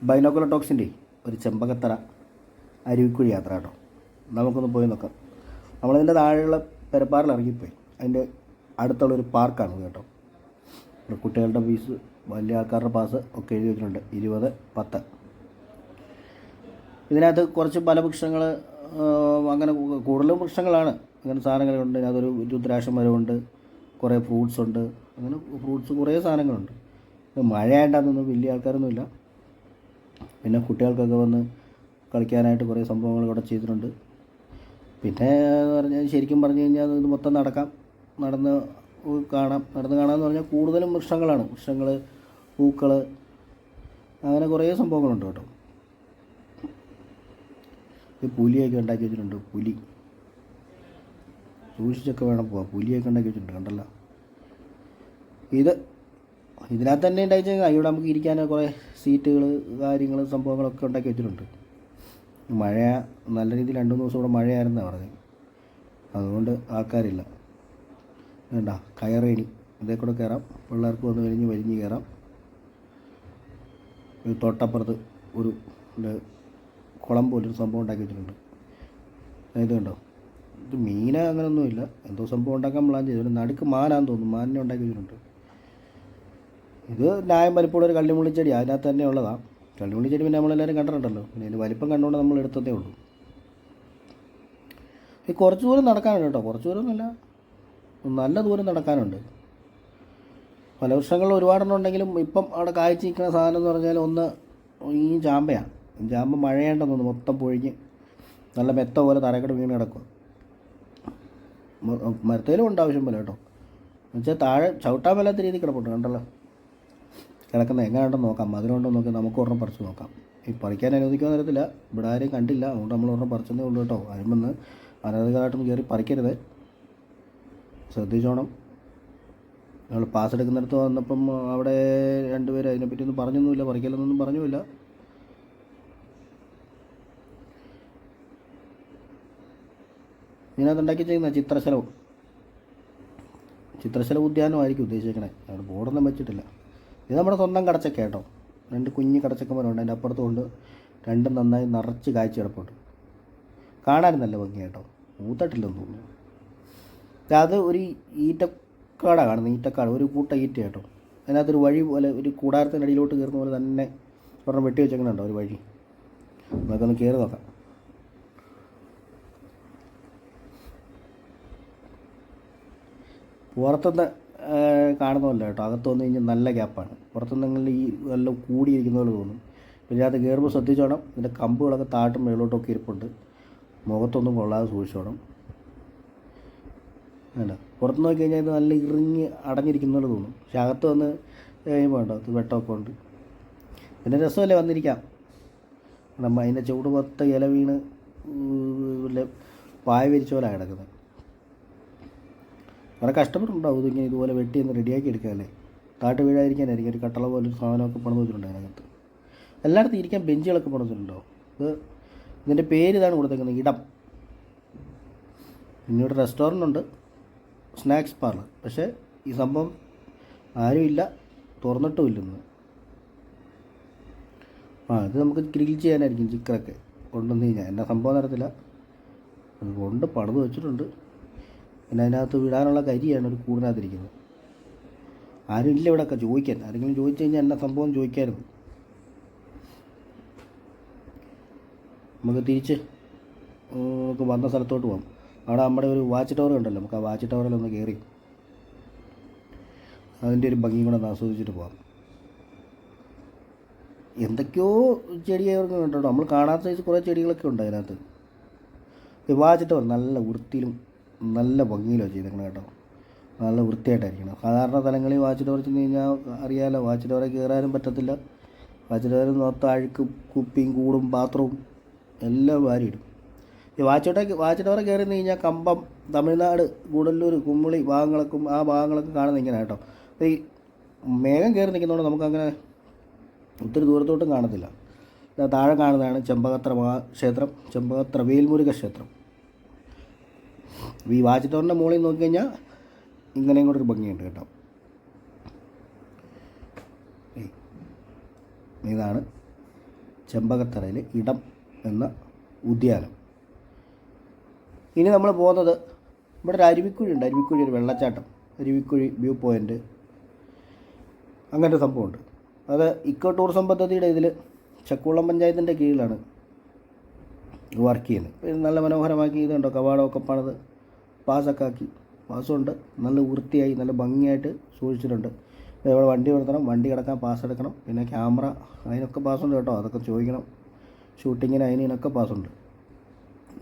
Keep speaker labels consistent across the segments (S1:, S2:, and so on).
S1: Binocular ടോക്സിൻ്റെ ഒരു ചെമ്പകത്തറ അരുവിക്കുഴി യാത്ര കേട്ടോ. നമുക്കൊന്ന് പോയി നോക്കാം. നമ്മളതിൻ്റെ താഴെയുള്ള പെരപ്പാറിൽ ഇറങ്ങിപ്പോയി. അതിൻ്റെ അടുത്തുള്ളൊരു പാർക്കാണ് കേട്ടോ. കുട്ടികളുടെ ഫീസ്, വലിയ ആൾക്കാരുടെ പാസ് ഒക്കെ എഴുതി വെച്ചിട്ടുണ്ട്. 20-10. ഇതിനകത്ത് കുറച്ച് പല വൃക്ഷങ്ങൾ, അങ്ങനെ കൂടുതലും വൃക്ഷങ്ങളാണ്. അങ്ങനെ സാധനങ്ങളുണ്ട്. അതിനകത്തൊരു രുദ്രാക്ഷം മരമുണ്ട്, കുറേ ഫ്രൂട്ട്സ് ഉണ്ട്. അങ്ങനെ ഫ്രൂട്ട്സ് കുറേ സാധനങ്ങളുണ്ട്. മഴയായിട്ടാണെന്നൊന്നും വലിയ ആൾക്കാരൊന്നുമില്ല. പിന്നെ കുട്ടികൾക്കൊക്കെ വന്ന് കളിക്കാനായിട്ട് കുറേ സംഭവങ്ങൾ ഇവിടെ ചെയ്തിട്ടുണ്ട്. പിന്നെ ശരിക്കും പറഞ്ഞു കഴിഞ്ഞാൽ ഇത് മൊത്തം നടന്ന് കാണാമെന്ന് പറഞ്ഞാൽ കൂടുതലും വൃക്ഷങ്ങളാണ്. വൃക്ഷങ്ങൾ, പൂക്കൾ, അങ്ങനെ കുറേ സംഭവങ്ങളുണ്ട് കേട്ടോ. ഈ പുലിയൊക്കെ ഉണ്ടാക്കി വെച്ചിട്ടുണ്ട്. പുലി സൂക്ഷിച്ചൊക്കെ വേണം പോവാം. പുലിയൊക്കെ ഉണ്ടാക്കി വെച്ചിട്ടുണ്ട്, കണ്ടല്ലോ. ഇതിനകത്ത് തന്നെ ഉണ്ടാക്കി വെച്ചാൽ ഇവിടെ നമുക്ക് ഇരിക്കാൻ കുറേ സീറ്റുകൾ, കാര്യങ്ങൾ, സംഭവങ്ങളൊക്കെ ഉണ്ടാക്കി വെച്ചിട്ടുണ്ട്. മഴ നല്ല രീതിയിൽ 2-3 ദിവസം ഇവിടെ മഴയായിരുന്നാണ് പറഞ്ഞത്. അതുകൊണ്ട് ആൾക്കാരില്ല. വേണ്ട കയറേണി, ഇതേ കൂടെ കയറാം. പിള്ളേർക്ക് വന്ന് വലിഞ്ഞ് കയറാം. തൊട്ടപ്പുറത്ത് ഒരു കുളം പോലൊരു സംഭവം ഉണ്ടാക്കി വെച്ചിട്ടുണ്ട്. ഇത് കണ്ടോ, ഇത് മീന അങ്ങനെയൊന്നുമില്ല, എന്തോ സംഭവം ഉണ്ടാക്കാൻ പ്ലാൻ ചെയ്തു. നടുക്ക് മാനാന്ന് തോന്നുന്നു, മാനിനെ ഉണ്ടാക്കി വെച്ചിട്ടുണ്ട്. ഇത് ന്യായം വലിപ്പമുള്ള ഒരു കള്ളിമുള്ളിച്ചെടി, അതിനകത്ത് തന്നെ ഉള്ളതാണ്. കള്ളിമുള്ളിച്ചെടി പിന്നെ നമ്മളെല്ലാവരും കണ്ടിട്ടുണ്ടല്ലോ. പിന്നെ ഇതിന് വലിപ്പം കണ്ടുകൊണ്ട് നമ്മൾ എടുത്തതേ ഉള്ളൂ. ഈ കുറച്ച് ദൂരം നടക്കാനുണ്ട് കേട്ടോ. കുറച്ച് ദൂരമൊന്നുമില്ല, നല്ല ദൂരം നടക്കാനുണ്ട്. പല വൃക്ഷങ്ങളും ഒരുപാടെണ്ണം ഉണ്ടെങ്കിലും ഇപ്പം അവിടെ കായ്ച്ച് നിൽക്കുന്ന സാധനം എന്ന് പറഞ്ഞാൽ ഒന്ന് ഈ ചാമ്പയാണ്. ചാമ്പ മഴയേണ്ടെന്ന് തോന്നുന്നു, മൊത്തം പൊഴിഞ്ഞ് നല്ല മെത്ത പോലെ തറക്കട്ട് വീണ് കിടക്കുക. മരത്തേലും ഉണ്ട് ആവശ്യം പോലെ കേട്ടോ. എന്നുവെച്ചാൽ താഴെ ചവിട്ടാൻ മേലാത്ത രീതിയിൽ കിടപ്പുണ്ട്, കണ്ടല്ലോ. കിടക്കുന്നത് എങ്ങനെയുണ്ടെന്ന് നോക്കാം. മധുരമുണ്ടോ നോക്കി നമുക്ക് ഒരെണ്ണം പറിച്ച് നോക്കാം. ഈ പറിക്കാൻ അനുവദിക്കുമെന്ന് അറിയത്തില്ല, ഇവിടെ ആരെയും കണ്ടില്ല. അതുകൊണ്ട് നമ്മൾ ഒരെണ്ണം പറിച്ചതേ ഉള്ളൂ കേട്ടോ. അതിന്മേന്ന് അനധികമായിട്ടൊന്നും കയറി പറിക്കരുത്, ശ്രദ്ധിച്ചോണം. ഞങ്ങൾ പാസ് എടുക്കുന്നിടത്ത് വന്നപ്പം അവിടെ 2 പേര് അതിനെപ്പറ്റിയൊന്നും പറഞ്ഞൊന്നുമില്ല, പറിക്കലെന്നൊന്നും പറഞ്ഞുമില്ല. ഇതിനകത്തുണ്ടാക്കി ചെയ്യുന്ന ചിത്രശലഭ ഉദ്യാനമായിരിക്കും ഉദ്ദേശിക്കണേ. അവിടെ ബോർഡൊന്നും വെച്ചിട്ടില്ല. ഇത് നമ്മുടെ സ്വന്തം കടച്ചക്ക കേട്ടോ. 2 കുഞ്ഞ് കടച്ചക്കന്മാരുണ്ട്. അതിൻ്റെ അപ്പുറത്തുകൊണ്ട് 2 നന്നായി നിറച്ച് കായ്ച്ച് കിടപ്പുണ്ട്. കാണാനും നല്ല ഭംഗി കേട്ടോ. മൂത്തട്ടില്ലെന്ന് തോന്നുന്നു. അത് ഒരു ഈറ്റക്കാടാണ് കാണുന്നത്. ഈറ്റക്കാട്, ഒരു കൂട്ട ഈറ്റ കേട്ടോ. അതിനകത്തൊരു വഴി പോലെ, ഒരു കൂടാരത്തിൻ്റെ അടിയിലോട്ട് കയറുന്ന പോലെ തന്നെ ഒരെണ്ണം വെട്ടി വെച്ചേക്കുന്നുണ്ടോ ഒരു വഴി. നമുക്കൊന്ന് കയറി നോക്കാം. പുറത്തുനിന്ന് കാണുന്നതല്ല കേട്ടോ. അകത്ത് വന്നു കഴിഞ്ഞാൽ നല്ല ഗ്യാപ്പാണ്. പുറത്തുനിന്ന് ഈ എല്ലാം കൂടിയിരിക്കുന്ന പോലെ തോന്നും. പിന്നെ അത് കയറുമ്പോൾ ശ്രദ്ധിച്ചോണം. ഇതിൻ്റെ കമ്പുകളൊക്കെ താട്ടും മേളോട്ടൊക്കെ ഇരിപ്പുണ്ട്. മുഖത്തൊന്നും കൊള്ളാതെ സൂക്ഷിച്ചോണം. വേണ്ട, പുറത്ത് നോക്കി കഴിഞ്ഞാൽ ഇത് നല്ല ഇറിഞ്ഞ് അടഞ്ഞിരിക്കുന്ന പോലെ തോന്നും. പക്ഷെ അകത്ത് വന്ന് കഴിയുമ്പോൾ ഉണ്ടോ, ഇത് വെട്ടമൊക്കെ ഉണ്ട്. പിന്നെ രസമല്ലേ വന്നിരിക്കാം. നമ്മൾ അതിൻ്റെ ചുവട് മൊത്തം ഇല വീണ് പായ വിരിച്ച പോലെ കിടക്കുന്നത്. വളരെ കഷ്ടപ്പെട്ടുണ്ടാവും ഇതിങ്ങനെ ഇതുപോലെ വെട്ടി ഒന്ന് റെഡിയാക്കി എടുക്കാനല്ലേ. താട്ട് വീഴാതിരിക്കാനായിരിക്കും ഒരു കട്ടള പോലൊരു സാധനമൊക്കെ പണിത് വെച്ചിട്ടുണ്ട് അതിനകത്ത്. എല്ലായിടത്തും ഇരിക്കാൻ ബെഞ്ചുകളൊക്കെ പണിത് വെച്ചിട്ടുണ്ടോ. ഇതിൻ്റെ പേര് ഇതാണ് കൊടുത്തേക്കുന്നത്, ഇടം. പിന്നീട് റെസ്റ്റോറൻ്റ് ഉണ്ട്, സ്നാക്സ് പാർലർ. പക്ഷേ ഈ സംഭവം ആരുമില്ല, തുറന്നിട്ടുമില്ലെന്ന്. ഇത് നമുക്ക് ഗ്രിൽ ചെയ്യാനായിരിക്കും ചിക്കനൊക്കെ കൊണ്ടുവന്ന് കഴിഞ്ഞാൽ. എന്നാ സംഭവം നടത്തില്ല, അതുകൊണ്ട് പണിത് വെച്ചിട്ടുണ്ട്. പിന്നെ അതിനകത്ത് വിടാനുള്ള കരിയാണ് ഒരു കൂടിനകത്തിരിക്കുന്നത്. ആരും ഇല്ല ഇവിടെയൊക്കെ ചോദിക്കാൻ. ആരെങ്കിലും ചോദിച്ചു കഴിഞ്ഞാൽ എന്നാ സംഭവം ചോദിക്കായിരുന്നു. നമുക്ക് തിരിച്ച് നമുക്ക് വന്ന സ്ഥലത്തോട്ട് പോകാം. അവിടെ നമ്മുടെ ഒരു വാച്ച് ടവർ ഉണ്ടല്ലോ, നമുക്ക് ആ വാച്ച് ടവറിലൊന്ന് കയറി അതിൻ്റെ ഒരു ഭംഗിയും കൂടെ ഒന്ന് ആസ്വദിച്ചിട്ട് പോകാം. എന്തൊക്കെയോ ചെടിയൊക്കെ ഉണ്ടോ, നമ്മൾ കാണാത്ത സൈസ് കുറേ ചെടികളൊക്കെ ഉണ്ട് അതിനകത്ത്. ഈ വാച്ച് ടവർ നല്ല വൃത്തിയിലും നല്ല ഭംഗിയിലോ ചെയ്തേക്കണം കേട്ടോ. നല്ല വൃത്തിയായിട്ടായിരിക്കണം. സാധാരണ സ്ഥലങ്ങളിൽ വാച്ച് ടവർ ചെന്ന് കഴിഞ്ഞാൽ അറിയാമല്ലോ, വാച്ച് ടവറിൽ കയറാനും പറ്റത്തില്ല. വാച്ച് ടവറിൽ മൊത്തം അഴുക്കും കുപ്പിയും കൂടും ബാത്റൂം എല്ലാം വാരിയിടും. ഈ വാച്ച് ടവർ കയറി കഴിഞ്ഞാൽ കമ്പം, തമിഴ്നാട്, ഗൂഡല്ലൂർ, കുമ്മിളി ആ ഭാഗങ്ങളൊക്കെ കാണുന്നത് ഇങ്ങനെ കേട്ടോ. ഈ മേഘം കയറി നിൽക്കുന്നതുകൊണ്ട് നമുക്കങ്ങനെ ഒത്തിരി ദൂരത്തോട്ടും കാണത്തില്ല. താഴെ കാണുന്നതാണ് ചെമ്പകത്ര ക്ഷേത്രം, ചെമ്പകത്ര വേൽമുരുക ക്ഷേത്രം. ഈ വാച്ച് ടവറിൻ്റെ മുകളിൽ നോക്കിക്കഴിഞ്ഞാൽ ഇങ്ങനെയും കൂടെ ഒരു ഭംഗിയുണ്ട് കേട്ടോ. ഇതാണ് ചെമ്പകത്തറയിൽ ഇടം എന്ന ഉദ്യാനം. ഇനി നമ്മൾ പോകുന്നത് ഇവിടെ ഒരു അരുവിക്കുഴി ഉണ്ട്. അരുവിക്കുഴി ഒരു വെള്ളച്ചാട്ടം, അരുവിക്കുഴി വ്യൂ പോയിൻ്റ്, അങ്ങനത്തെ സംഭവമുണ്ട്. അത് ഇക്കോ ടൂറിസം പദ്ധതിയുടെ ഇതിൽ ചക്കുവള്ളം പഞ്ചായത്തിൻ്റെ കീഴിലാണ് വർക്ക് ചെയ്യുന്നത്. ഇത് നല്ല മനോഹരമാക്കി ഇതുണ്ടോ, കവാടമൊക്കെ പണിത് പാസ്സൊക്കെ ആക്കി, പാസ്സുണ്ട്, നല്ല വൃത്തിയായി നല്ല ഭംഗിയായിട്ട് സൂക്ഷിച്ചിട്ടുണ്ട്. ഇവിടെ വണ്ടി നിർത്തണം, വണ്ടി കിടക്കാൻ പാസ് എടുക്കണം, പിന്നെ ക്യാമറ അതിനൊക്കെ പാസ്സുണ്ട് കേട്ടോ. അതൊക്കെ ചോദിക്കണം. ഷൂട്ടിങ്ങിന് അതിനൊക്കെ പാസ്സുണ്ട്.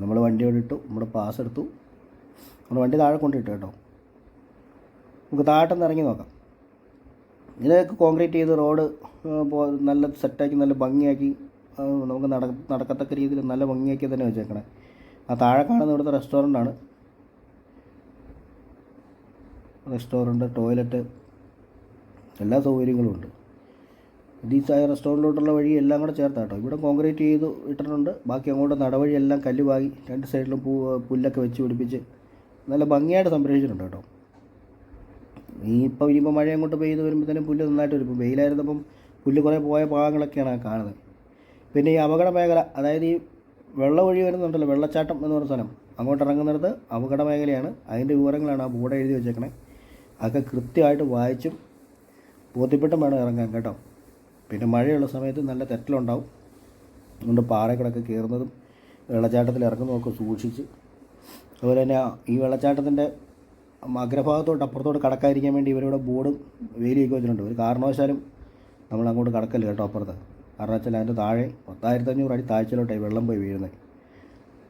S1: നമ്മൾ വണ്ടി അവിടെ ഇട്ടു, നമ്മുടെ പാസ് എടുത്തു, നമ്മൾ വണ്ടി താഴെ കൊണ്ടിട്ടു കേട്ടോ. നമുക്ക് താഴെന്ന് ഇറങ്ങി നോക്കാം. ഇതൊക്കെ കോൺക്രീറ്റ് ചെയ്ത് റോഡ് നല്ല സെറ്റാക്കി നല്ല ഭംഗിയാക്കി നമുക്ക് നടക്കത്തക്ക രീതിയിൽ നല്ല ഭംഗിയാക്കി തന്നെ വെച്ചേക്കണേ. ആ താഴെ കാണുന്ന ഇവിടുത്തെ റെസ്റ്റോറൻ്റാണ്. റെസ്റ്റോറൻറ്റ്, ടോയ്ലറ്റ്, എല്ലാ സൗകര്യങ്ങളും ഉണ്ട്. ഈ റെസ്റ്റോറൻറ്റിലോട്ടുള്ള വഴി എല്ലാം കൂടെ ചേർത്താ കേട്ടോ. ഇവിടെ കോൺക്രീറ്റ് ചെയ്ത് ഇട്ടിട്ടുണ്ട്. ബാക്കി അങ്ങോട്ട് നടവഴി എല്ലാം കല്ല് പാകി രണ്ട് സൈഡിലും പുല്ലൊക്കെ വെച്ച് പിടിപ്പിച്ച് നല്ല ഭംഗിയായിട്ട് സംരക്ഷിച്ചിട്ടുണ്ട് കേട്ടോ. ഇനിയിപ്പോൾ മഴ അങ്ങോട്ട് പെയ്ത് വരുമ്പോഴത്തേനും പുല്ല് നന്നായിട്ട് വരും. ഇപ്പോൾ വെയിലായിരുന്നപ്പം പുല്ല് കുറേ പോയ ഭാഗങ്ങളൊക്കെയാണ് കാണുന്നത്. പിന്നെ ഈ അപകട മേഖല, അതായത് ഈ വെള്ളം ഒഴി വരുന്നുണ്ടല്ലോ, വെള്ളച്ചാട്ടം എന്ന് പറഞ്ഞ സ്ഥലം, അങ്ങോട്ട് ഇറങ്ങുന്നിടത്ത് അപകട മേഖലയാണ്. അതിൻ്റെ വിവരങ്ങളാണ് ആ ബോർഡ് എഴുതി വെച്ചേക്കണേ. അതൊക്കെ കൃത്യമായിട്ട് വായിച്ചും ബോധ്യപ്പെട്ടും വേണം ഇറങ്ങാൻ കേട്ടോ. പിന്നെ മഴയുള്ള സമയത്ത് നല്ല തെറ്റലുണ്ടാവും. അതുകൊണ്ട് പാറകളൊക്കെ കയറുന്നതും വെള്ളച്ചാട്ടത്തിൽ ഇറങ്ങുന്നതൊക്കെ സൂക്ഷിച്ച്, അതുപോലെ തന്നെ ഈ വെള്ളച്ചാട്ടത്തിൻ്റെ അഗ്രഭാഗത്തോട്ട് അപ്പുറത്തോട്ട് കടക്കാതിരിക്കാൻ വേണ്ടി ഇവരിവിടെ ബോർഡും വേലിയൊക്കെ വെച്ചിട്ടുണ്ട്. ഒരു കാരണവശാലും നമ്മൾ അങ്ങോട്ട് കടക്കല്ല കേട്ടോ അപ്പുറത്ത്. കാരണം വെച്ചാൽ അതിൻ്റെ താഴെ 10,500 അടി താഴ്ചയിലോട്ടായി വെള്ളം പോയി വീഴുന്നത്.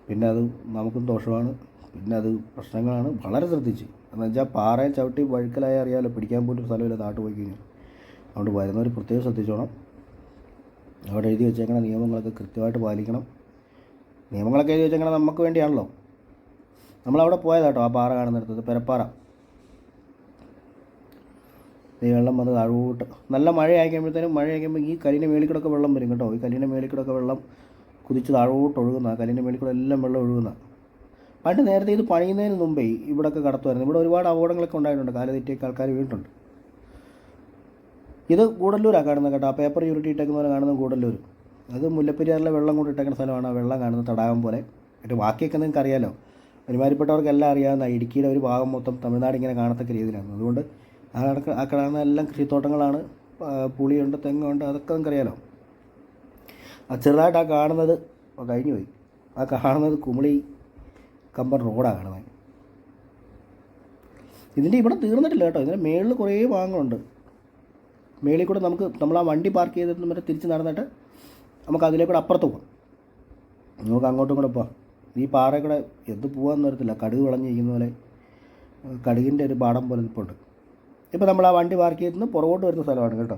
S1: പിന്നെ അത് നമുക്കും ദോഷമാണ്, പിന്നെ അത് പ്രശ്നങ്ങളാണ്. വളരെ ശ്രദ്ധിച്ച്, എന്ന് വെച്ചാൽ പാറയെ ചവിട്ടി വഴുക്കലായി അറിയാമല്ലോ, പിടിക്കാൻ പോലും സ്ഥലമില്ല താട്ട് പോയി കഴിഞ്ഞാൽ. അതുകൊണ്ട് വരുന്നവർ പ്രത്യേകം ശ്രദ്ധിച്ചോണം. അവിടെ എഴുതി വെച്ചേക്കണ നിയമങ്ങളൊക്കെ കൃത്യമായിട്ട് പാലിക്കണം. നിയമങ്ങളൊക്കെ എഴുതി വെച്ചേക്കണത് നമുക്ക് വേണ്ടിയാണല്ലോ. നമ്മളവിടെ പോയതാട്ടോ, ആ പാറ കാണുന്നിടത്തത് പെരപ്പാറ. ഈ വെള്ളം വന്ന് താഴോട്ട് നല്ല മഴ ആയിക്കുമ്പോഴത്തേനും, മഴ ആയിക്കുമ്പോൾ ഈ കല്ലിൻ്റെ മേളിൽ കൂടെ വെള്ളം വരും കേട്ടോ. ഈ കല്ലിൻ്റെ മേളിൽ കൂടെ വെള്ളം കുതിച്ച് താഴോട്ട് ഒഴുകുന്ന, കല്ലിൻ്റെ മേളിൽ കൂടെ എല്ലാം വെള്ളം ഒഴുകുന്ന. പണ്ട് നേരത്തെ ഇത് പണിയുന്നതിന് മുമ്പേ ഇവിടെയൊക്കെ കടത്തുമായിരുന്നു. ഇവിടെ ഒരുപാട് അപകടങ്ങളൊക്കെ ഉണ്ടായിട്ടുണ്ട്, കാല് തെറ്റിയൊക്കെ ആൾക്കാർ വീണിട്ടുണ്ട്. ഇത് ഗൂഡല്ലൂരാണ് കാണുന്നത് കേട്ടോ. ആ പേപ്പർ ചുരുട്ടിയിട്ടേക്കുന്ന പോലെ കാണുന്നത് ഗൂഡല്ലൂർ. അത് മുല്ലപ്പെരിയാറിലെ വെള്ളം കൊണ്ട് ഇട്ടേക്കുന്ന സ്ഥലമാണ്. ആ വെള്ളം കാണുന്നത് തടാകം പോലെ. എന്നിട്ട് ബാക്കിയൊക്കെ നിങ്ങൾക്ക് അറിയാമല്ലോ, ഒരുമാതിരിപ്പെട്ടവർക്കെല്ലാം അറിയാവുന്ന ഇടുക്കിയുടെ ഒരു ഭാഗം മൊത്തം തമിഴ്നാട് ഇങ്ങനെ കാണത്തക്ക രീതിയിലാണ്. അതുകൊണ്ട് ആ കാണുന്ന എല്ലാം കൃഷിത്തോട്ടങ്ങളാണ്. പുളിയുണ്ട്, തെങ്ങുണ്ട്, അതൊക്കെ നിങ്ങൾക്കറിയാലോ. ആ ചെറുതായിട്ട് ആ കാണുന്നത് കഴിഞ്ഞു പോയി. ആ കാണുന്നത് കുമളി കമ്പൻ റോഡാണ് കാണുന്നത്. ഇതിൻ്റെ ഇവിടെ തീർന്നിട്ടില്ല കേട്ടോ. ഇതിൻ്റെ മേളിൽ കുറേ ഭാഗങ്ങളുണ്ട്. മേളിൽ കൂടെ നമ്മൾ ആ വണ്ടി പാർക്ക് ചെയ്തിട്ട് വരെ തിരിച്ച് നടന്നിട്ട് നമുക്ക് അതിലേക്കൂടെ അപ്പുറത്ത് പോകാം. നമുക്ക് അങ്ങോട്ടും കൂടെ പോകാം. ഈ പാറയിൽ കൂടെ എന്ത് പോകാമെന്ന് വരത്തില്ല, കടുക് വിളഞ്ഞിരിക്കുന്ന പോലെ, കടുകിൻ്റെ ഒരു പാടം പോലെ നിൽപ്പുണ്ട്. ഇപ്പോൾ നമ്മൾ ആ വണ്ടി പാർക്ക് ചെയ്തിട്ട് പുറകോട്ട് വരുന്ന സ്ഥലമാണ് കേട്ടോ.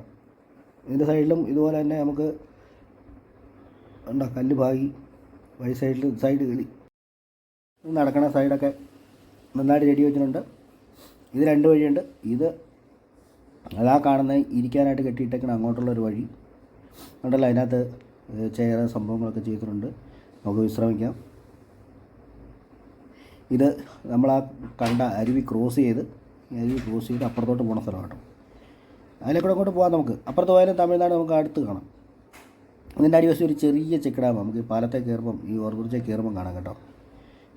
S1: ഇതിൻ്റെ സൈഡിലും ഇതുപോലെ തന്നെ നമുക്ക് ഉണ്ടോ കല്ല് ഭാഗി വഴി സൈഡ് കളി നടക്കണ സൈഡൊക്കെ നന്നായിട്ട് ചെടി വെച്ചിട്ടുണ്ട്. ഇത് രണ്ട് വഴിയുണ്ട്. ഇത് അതാ കാണുന്ന ഇരിക്കാനായിട്ട് കെട്ടിയിട്ടേക്കണം അങ്ങോട്ടുള്ളൊരു വഴി ഉണ്ടല്ലോ. അതിനകത്ത് ചെയർ സംഭവങ്ങളൊക്കെ ചെയ്തിട്ടുണ്ട്, നമുക്ക് വിശ്രമിക്കാം. ഇത് നമ്മൾ ആ കണ്ട അരുവി ക്രോസ് ചെയ്ത് അപ്പുറത്തോട്ട് പോകുന്ന സ്ഥലം കേട്ടോ. അതിലേക്കൂടെ അങ്ങോട്ട് പോകാം. നമുക്ക് അപ്പുറത്ത് പോയാലും തമിഴ്നാട് നമുക്ക് അടുത്ത് കാണാം. അതിൻ്റെ അടിവശം ഒരു ചെറിയ ചെക്ക് ഡാം നമുക്ക് ഈ പാലത്തെ കയറുമ്പം, ഈ ഓർബുർജയിൽ കയറുമ്പം കാണാം കേട്ടോ.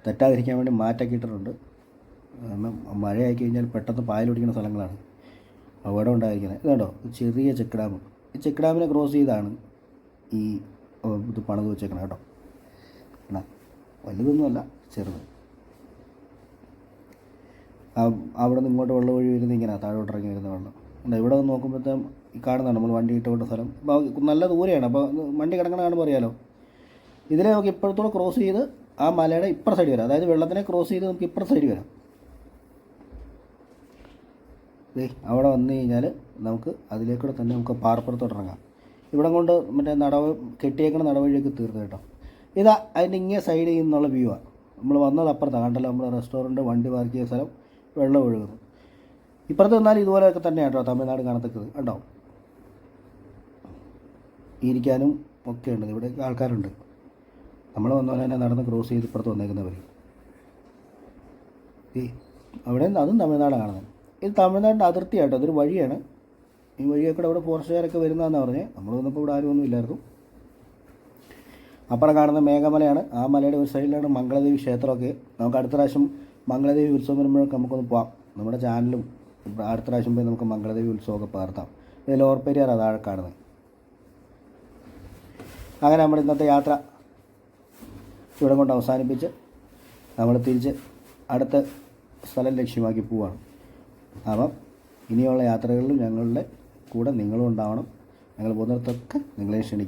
S1: തെറ്റാതിരിക്കാൻ വേണ്ടി മാറ്റാക്കി ഇട്ടിട്ടുണ്ട്. കാരണം മഴയായി കഴിഞ്ഞാൽ പെട്ടെന്ന് പായലൊടിക്കുന്ന സ്ഥലങ്ങളാണ് അവിടെ ഉണ്ടായിരിക്കുന്നത്. ഇതുണ്ടോ ചെറിയ ചെക്ക് ഡാം. ഈ ചെക്ക് ഡാമിനെ ക്രോസ് ചെയ്താണ് ഈ ഇത് പണിത് വെച്ചേക്കണം കേട്ടോ. എന്നാ വലുതൊന്നുമല്ല, ചെറുത്. അവിടെ നിന്ന് ഇങ്ങോട്ട് വെള്ളം ഒഴി വരുന്നത് ഇങ്ങനെ താഴോട്ട് ഇറങ്ങി വരുന്ന വെള്ളം ഉണ്ട്. ഇവിടെ നിന്ന് നോക്കുമ്പോഴത്തേക്കും ഈ കാണുന്നതാണ് നമ്മൾ വണ്ടി ഇട്ടുകൊണ്ട സ്ഥലം. അപ്പോൾ നല്ല ദൂരെയാണ്. അപ്പോൾ വണ്ടി കിടക്കണ കാണുമ്പോൾ അറിയാലോ. ഇതിനെ നമുക്ക് ഇപ്പുറത്തോടെ ക്രോസ് ചെയ്ത് ആ മലയുടെ ഇപ്പുറ സൈഡ് വരാം. അതായത് വെള്ളത്തിനെ ക്രോസ് ചെയ്ത് നമുക്ക് ഇപ്പുറ സൈഡ് വരാം. അവിടെ വന്നു കഴിഞ്ഞാൽ നമുക്ക് അതിലേക്കൂടെ തന്നെ നമുക്ക് പാറപ്പുറത്തോട്ട് ഇറങ്ങാം. ഇവിടെ കൊണ്ട് മറ്റേ കെട്ടിയേക്കണ നടവഴിയൊക്കെ തീർന്നു കേട്ടോ. ഇതാ അതിൻ്റെ ഇങ്ങനെ സൈഡിൽ നിന്നുള്ള വ്യൂ ആണ്. നമ്മൾ വന്നത് അപ്പുറത്താണ് കണ്ടല്ലോ. നമ്മുടെ റെസ്റ്റോറൻറ്റ്, വണ്ടി പാർക്ക് ചെയ്ത സ്ഥലം, വെള്ളം ഒഴുകുന്നു. ഇപ്പുറത്ത് നിന്നാലും ഇതുപോലെയൊക്കെ തന്നെയാണ് കേട്ടോ തമിഴ്നാട് കാണത്തക്കത് കേട്ടോ. ഇരിക്കാനും ഒക്കെ ഉണ്ട്. ഇവിടെ ആൾക്കാരുണ്ട്. നമ്മൾ വന്ന പോലെ തന്നെ നടന്ന് ക്രോസ് ചെയ്ത് ഇപ്പുറത്ത് വന്നേക്കുന്നവർ. അവിടെ അതും തമിഴ്നാട് കാണുന്നത്. ഇത് തമിഴ്നാടിൻ്റെ അതിർത്തിയായിട്ടോ. അതൊരു വഴിയാണ്. ഈ വഴിയൊക്കെ ഇവിടെ ഫോറസ്റ്റുകാരൊക്കെ വരുന്നതെന്നാണ് പറഞ്ഞത്. നമ്മൾ വന്നപ്പോൾ ഇവിടെ ആരും ഒന്നും ഇല്ലായിരുന്നു. അപ്പുറം കാണുന്ന മേഘമലയാണ്. ആ മലയുടെ ഒരു സൈഡിലാണ് മംഗളദേവി ക്ഷേത്രമൊക്കെ. നമുക്ക് അടുത്ത പ്രാവശ്യം മംഗളദേവി ഉത്സവം വരുമ്പോഴൊക്കെ നമുക്കൊന്ന് പോകാം. നമ്മുടെ ചാനലും അടുത്ത പ്രാവശ്യം പോയി നമുക്ക് മംഗളദേവി ഉത്സവമൊക്കെ പകർത്താം. ഇത് ലോവർ പെരിയാറാണ് താഴെ കാണുന്നത്. അങ്ങനെ നമ്മുടെ ഇന്നത്തെ യാത്ര ഇവിടെ കൊണ്ട് അവസാനിപ്പിച്ച് നമ്മൾ തിരിച്ച് അടുത്ത സ്ഥലം ലക്ഷ്യമാക്കി പോവുകയാണ്. അപ്പം ഇനിയുള്ള യാത്രകളിലും ഞങ്ങളുടെ കൂടെ നിങ്ങളും ഉണ്ടാവണം. ഞങ്ങൾ പോകുന്നിടത്തൊക്കെ നിങ്ങളെ ക്ഷണിക്കും.